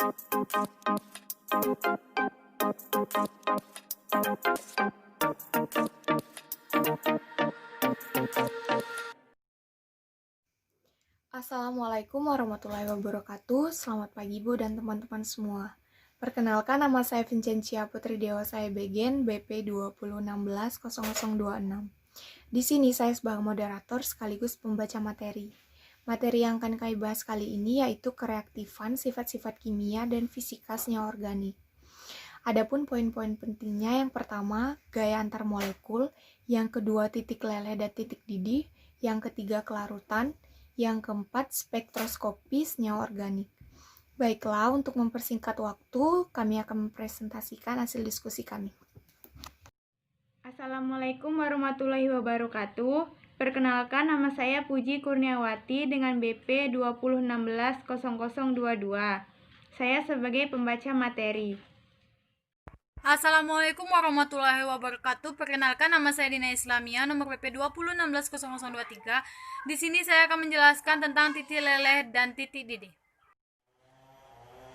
Assalamualaikum warahmatullahi wabarakatuh. Selamat pagi Bu dan teman-teman semua. Perkenalkan, nama saya Vincentia Putri Dewa saya Begen BP 2016-0026. Di sini saya sebagai moderator sekaligus pembaca materi. Materi yang akan kami bahas kali ini yaitu kereaktifan sifat-sifat kimia dan fisika senyawa organik. Adapun poin-poin pentingnya, yang pertama gaya antar molekul, yang kedua titik leleh dan titik didih, yang ketiga kelarutan, yang keempat spektroskopi senyawa organik. Baiklah, untuk mempersingkat waktu, kami akan mempresentasikan hasil diskusi kami. Assalamualaikum warahmatullahi wabarakatuh. Perkenalkan, nama saya Puji Kurniawati dengan BP 2016-0022. Saya sebagai pembaca materi. Assalamualaikum warahmatullahi wabarakatuh. Perkenalkan, nama saya Dina Islamia, nomor PP 2016-0023. Di sini saya akan menjelaskan tentang titik leleh dan titik didih.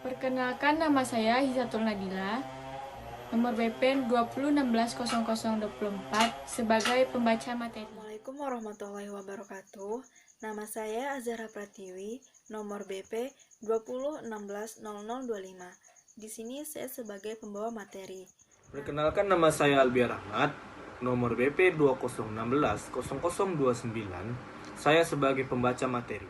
Perkenalkan, nama saya Hisatul Nadila, nomor BP 2016-0024 sebagai pembaca materi. Assalamualaikum warahmatullahi wabarakatuh. Nama saya Azhara Pratiwi, nomor BP 2016-0025. Di sini saya sebagai pembawa materi. Perkenalkan, nama saya Albiar Ahmad, nomor BP 2016-0029. Saya sebagai pembaca materi.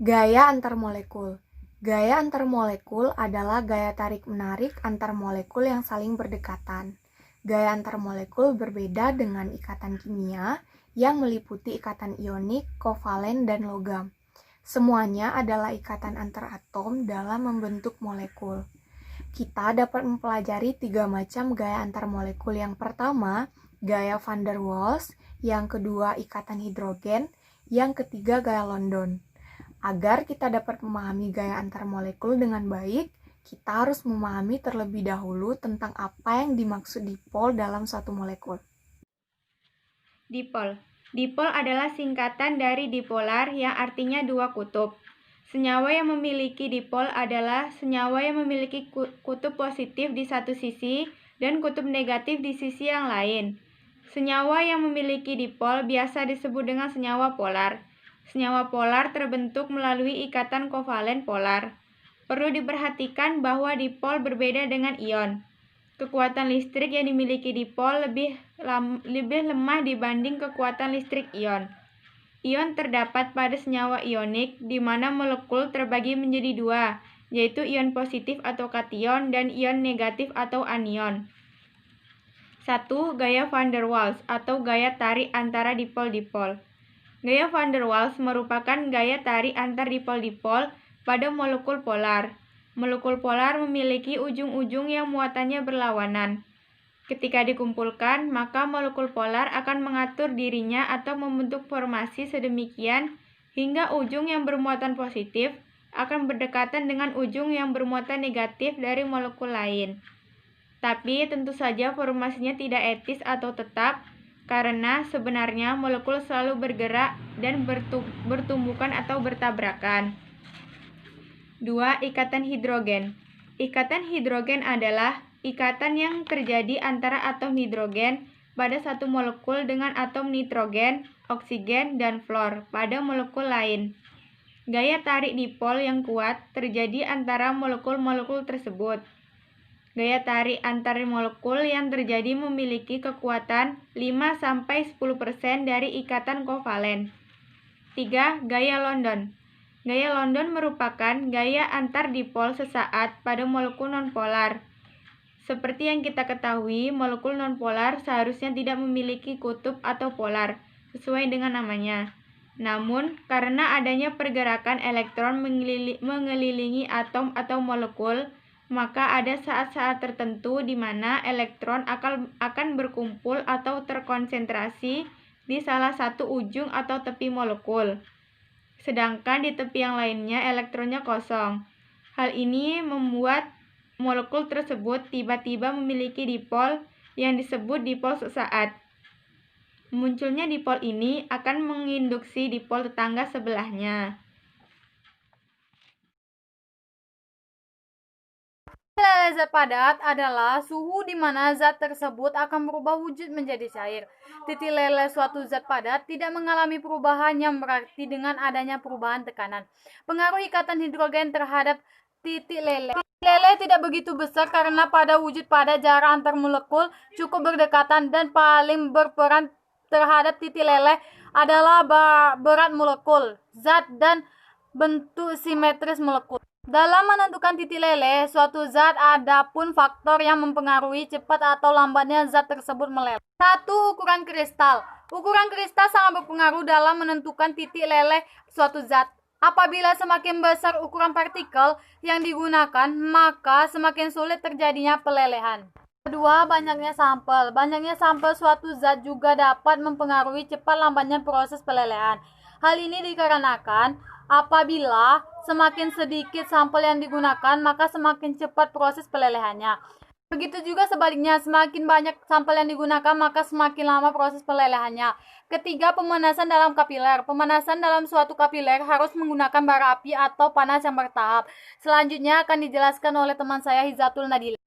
Gaya antar molekul. Gaya antar molekul adalah gaya tarik-menarik antar molekul yang saling berdekatan. Gaya antar molekul berbeda dengan ikatan kimia yang meliputi ikatan ionik, kovalen, dan logam. Semuanya adalah ikatan antar atom dalam membentuk molekul. Kita dapat mempelajari 3 macam gaya antar molekul. Yang pertama, gaya van der Waals, yang kedua ikatan hidrogen, yang ketiga gaya London. Agar kita dapat memahami gaya antar molekul dengan baik, kita harus memahami terlebih dahulu tentang apa yang dimaksud dipol dalam suatu molekul. Dipol. Dipol adalah singkatan dari dipolar yang artinya dua kutub. Senyawa yang memiliki dipol adalah senyawa yang memiliki kutub positif di satu sisi dan kutub negatif di sisi yang lain. Senyawa yang memiliki dipol biasa disebut dengan senyawa polar. Senyawa polar terbentuk melalui ikatan kovalen polar. Perlu diperhatikan bahwa dipol berbeda dengan ion. Kekuatan listrik yang dimiliki dipol lebih lemah dibanding kekuatan listrik ion. Ion terdapat pada senyawa ionik, di mana molekul terbagi menjadi dua, yaitu ion positif atau kation dan ion negatif atau anion. 1. Gaya van der Waals atau gaya tarik antara dipol-dipol. Gaya van der Waals merupakan gaya tarik antar dipol-dipol pada molekul polar. Molekul polar memiliki ujung-ujung yang muatannya berlawanan. Ketika dikumpulkan, maka molekul polar akan mengatur dirinya atau membentuk formasi sedemikian hingga ujung yang bermuatan positif akan berdekatan dengan ujung yang bermuatan negatif dari molekul lain. Tapi tentu saja formasinya tidak etis atau tetap, karena sebenarnya molekul selalu bergerak dan bertumbukan atau bertabrakan. 2. Ikatan hidrogen. Ikatan hidrogen adalah ikatan yang terjadi antara atom hidrogen pada satu molekul dengan atom nitrogen, oksigen, dan fluor pada molekul lain. Gaya tarik dipol yang kuat terjadi antara molekul-molekul tersebut. Gaya tarik antar molekul yang terjadi memiliki kekuatan 5-10% dari ikatan kovalen. 3. Gaya London. Gaya London merupakan gaya antar dipol sesaat pada molekul nonpolar. Seperti yang kita ketahui, molekul nonpolar seharusnya tidak memiliki kutub atau polar, sesuai dengan namanya. Namun, karena adanya pergerakan elektron mengelilingi atom atau molekul, maka ada saat-saat tertentu di mana elektron akan berkumpul atau terkonsentrasi di salah satu ujung atau tepi molekul. Sedangkan di tepi yang lainnya elektronnya kosong. Hal ini membuat molekul tersebut tiba-tiba memiliki dipol yang disebut dipol sesaat. Munculnya dipol ini akan menginduksi dipol tetangga sebelahnya. Leleh zat padat adalah suhu di mana zat tersebut akan berubah wujud menjadi cair. Titik leleh suatu zat padat tidak mengalami perubahan yang berarti dengan adanya perubahan tekanan. Pengaruh ikatan hidrogen terhadap titik leleh. Titik leleh tidak begitu besar karena pada wujud padat jarak antar molekul cukup berdekatan dan paling berperan terhadap titik leleh adalah berat molekul, zat dan bentuk simetris molekul. Dalam menentukan titik leleh suatu zat, ada pun faktor yang mempengaruhi cepat atau lambatnya zat tersebut meleleh. 1. Ukuran kristal. Ukuran kristal sangat berpengaruh dalam menentukan titik leleh suatu zat. Apabila semakin besar ukuran partikel yang digunakan, maka semakin sulit terjadinya pelelehan. Kedua, banyaknya sampel. Banyaknya sampel suatu zat juga dapat mempengaruhi cepat lambatnya proses pelelehan. Hal ini dikarenakan apabila semakin sedikit sampel yang digunakan, maka semakin cepat proses pelelehannya. Begitu juga sebaliknya, semakin banyak sampel yang digunakan, maka semakin lama proses pelelehannya. Ketiga, pemanasan dalam kapiler. Pemanasan dalam suatu kapiler harus menggunakan bara api atau panas yang bertahap. Selanjutnya akan dijelaskan oleh teman saya Hizatul Nadila.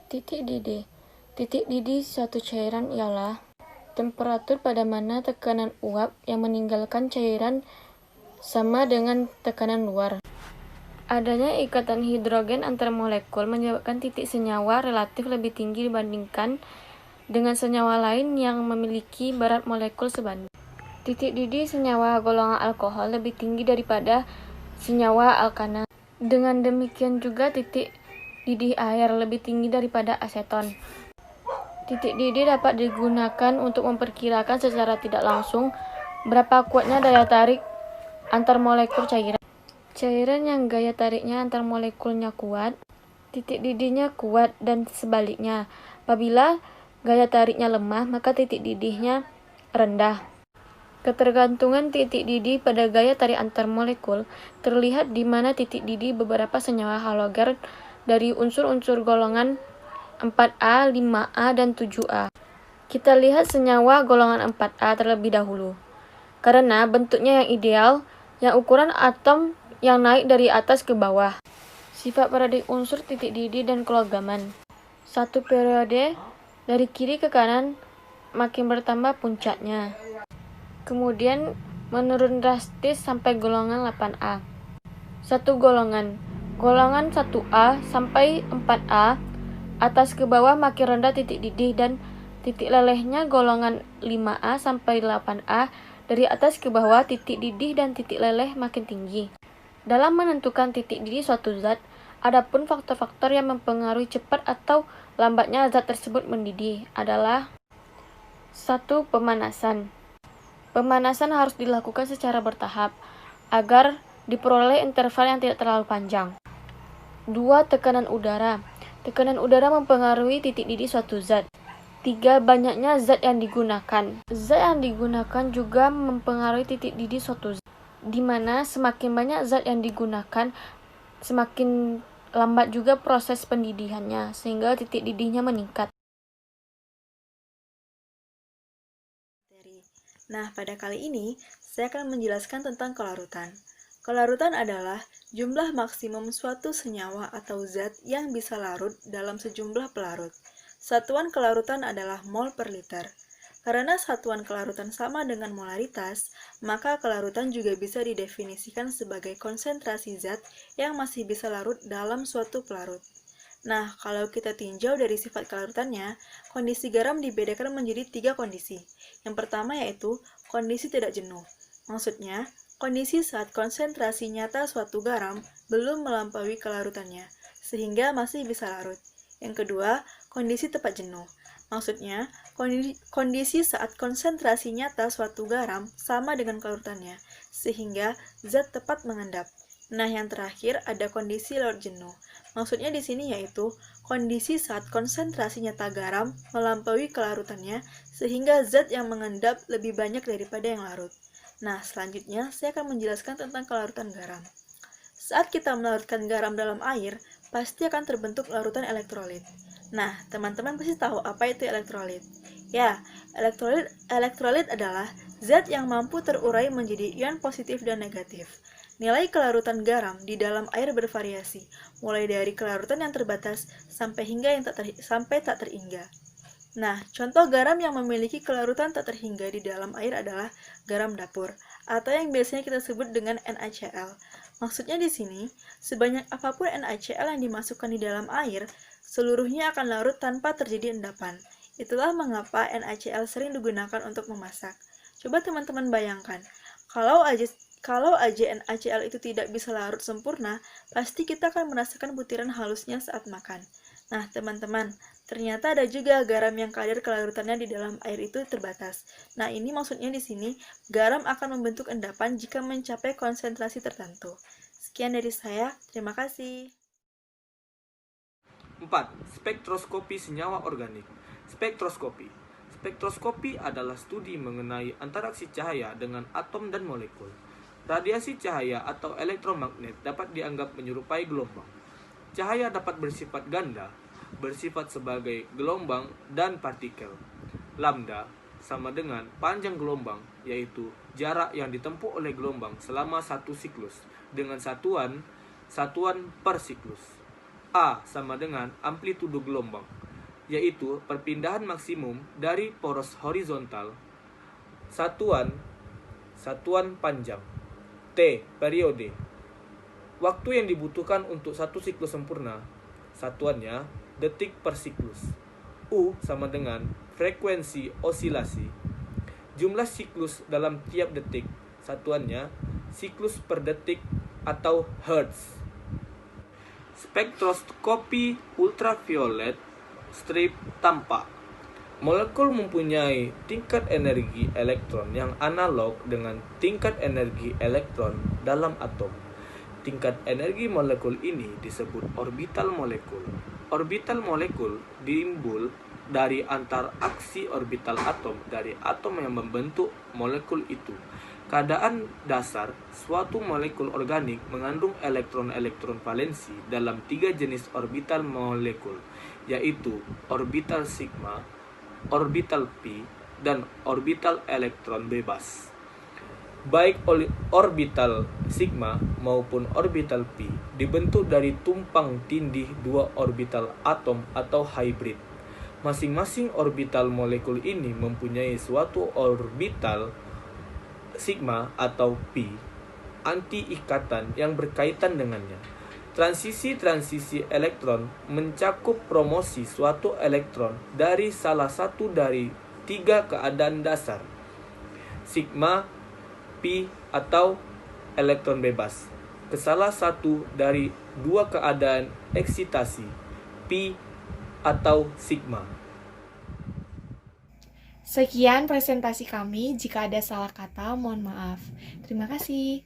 Titik didih. Titik didih suatu cairan ialah temperatur pada mana tekanan uap yang meninggalkan cairan sama dengan tekanan luar. Adanya ikatan hidrogen antar molekul menyebabkan titik senyawa relatif lebih tinggi dibandingkan dengan senyawa lain yang memiliki berat molekul sebanding. Titik didih senyawa golongan alkohol lebih tinggi daripada senyawa alkana. Dengan demikian juga titik didih air lebih tinggi daripada aseton. Titik didih dapat digunakan untuk memperkirakan secara tidak langsung berapa kuatnya daya tarik antar molekul cairan. Cairan yang gaya tariknya antar molekulnya kuat, titik didihnya kuat dan sebaliknya. Apabila gaya tariknya lemah, maka titik didihnya rendah. Ketergantungan titik didih pada gaya tarik antar molekul terlihat di mana titik didih beberapa senyawa halogen dari unsur-unsur golongan 4A, 5A, dan 7A. Kita lihat senyawa golongan 4A terlebih dahulu. Karena bentuknya yang ideal, yang ukuran atom yang naik dari atas ke bawah. Sifat paradik unsur titik didih dan kelogaman. Satu periode dari kiri ke kanan makin bertambah puncaknya. Kemudian menurun drastis sampai golongan 8A. Satu golongan 1A sampai 4A, atas ke bawah makin rendah titik didih dan titik lelehnya golongan 5A sampai 8A, dari atas ke bawah titik didih dan titik leleh makin tinggi. Dalam menentukan titik didih suatu zat, ada pun faktor-faktor yang mempengaruhi cepat atau lambatnya zat tersebut mendidih adalah 1. Pemanasan. Pemanasan harus dilakukan secara bertahap agar diperoleh interval yang tidak terlalu panjang. 2. Tekanan udara. Tekanan udara mempengaruhi titik didih suatu zat. 3. Banyaknya zat yang digunakan. Zat yang digunakan juga mempengaruhi titik didih suatu zat, di mana semakin banyak zat yang digunakan, semakin lambat juga proses pendidihannya, sehingga titik didihnya meningkat. Nah, pada kali ini, saya akan menjelaskan tentang kelarutan. Kelarutan adalah jumlah maksimum suatu senyawa atau zat yang bisa larut dalam sejumlah pelarut. Satuan kelarutan adalah mol per liter. Karena satuan kelarutan sama dengan molaritas, maka kelarutan juga bisa didefinisikan sebagai konsentrasi zat yang masih bisa larut dalam suatu pelarut. Nah, kalau kita tinjau dari sifat kelarutannya, kondisi garam dibedakan menjadi 3 kondisi. Yang pertama yaitu kondisi tidak jenuh. Maksudnya, kondisi saat konsentrasi nyata suatu garam belum melampaui kelarutannya, sehingga masih bisa larut. Yang kedua, kondisi tepat jenuh. Maksudnya, kondisi saat konsentrasi nyata suatu garam sama dengan kelarutannya, sehingga zat tepat mengendap. Nah, yang terakhir ada kondisi larut jenuh. Maksudnya di sini yaitu kondisi saat konsentrasi nyata garam melampaui kelarutannya, sehingga zat yang mengendap lebih banyak daripada yang larut. Nah, selanjutnya saya akan menjelaskan tentang kelarutan garam. Saat kita melarutkan garam dalam air, pasti akan terbentuk larutan elektrolit. Nah, teman-teman pasti tahu apa itu elektrolit. Ya, elektrolit adalah zat yang mampu terurai menjadi ion positif dan negatif. Nilai kelarutan garam di dalam air bervariasi, mulai dari kelarutan yang terbatas sampai tak terhingga. Nah, contoh garam yang memiliki kelarutan tak terhingga di dalam air adalah garam dapur, atau yang biasanya kita sebut dengan NaCl. Maksudnya di sini, sebanyak apapun NaCl yang dimasukkan di dalam air, seluruhnya akan larut tanpa terjadi endapan. Itulah mengapa NaCl sering digunakan untuk memasak. Coba teman-teman bayangkan, kalau aja NaCl itu tidak bisa larut sempurna, pasti kita akan merasakan butiran halusnya saat makan. Nah, teman-teman, ternyata ada juga garam yang kadar kelarutannya di dalam air itu terbatas. Nah, ini maksudnya di sini, garam akan membentuk endapan jika mencapai konsentrasi tertentu. Sekian dari saya, terima kasih. 4. Spektroskopi senyawa organik. Spektroskopi. Spektroskopi adalah studi mengenai interaksi cahaya dengan atom dan molekul. Radiasi cahaya atau elektromagnet dapat dianggap menyerupai gelombang. Cahaya dapat bersifat ganda, bersifat sebagai gelombang dan partikel. Lambda sama dengan panjang gelombang, yaitu jarak yang ditempuh oleh gelombang selama satu siklus dengan satuan per siklus. A sama dengan amplitudo gelombang, yaitu perpindahan maksimum dari poros horizontal. Satuan panjang. T, periode. Waktu yang dibutuhkan untuk satu siklus sempurna. Satuannya detik per siklus. U sama dengan frekuensi osilasi. Jumlah siklus dalam tiap detik. Satuannya siklus per detik atau hertz. Spektroskopi ultraviolet strip tampak. Molekul mempunyai tingkat energi elektron yang analog dengan tingkat energi elektron dalam atom. Tingkat energi molekul ini disebut orbital molekul. Orbital molekul timbul dari antaraksi orbital atom dari atom yang membentuk molekul itu. Keadaan dasar suatu molekul organik mengandung elektron-elektron valensi dalam 3 jenis orbital molekul, yaitu orbital sigma, orbital pi, dan orbital elektron bebas. Baik orbital sigma maupun orbital pi dibentuk dari tumpang tindih dua orbital atom atau hybrid. Masing-masing orbital molekul ini mempunyai suatu orbital sigma atau pi anti-ikatan yang berkaitan dengannya. Transisi elektron mencakup promosi suatu elektron dari salah satu dari 3 keadaan dasar, sigma, pi, atau elektron bebas, ke salah satu dari 2 keadaan eksitasi, pi atau sigma. Sekian presentasi kami. Jika ada salah kata, mohon maaf. Terima kasih.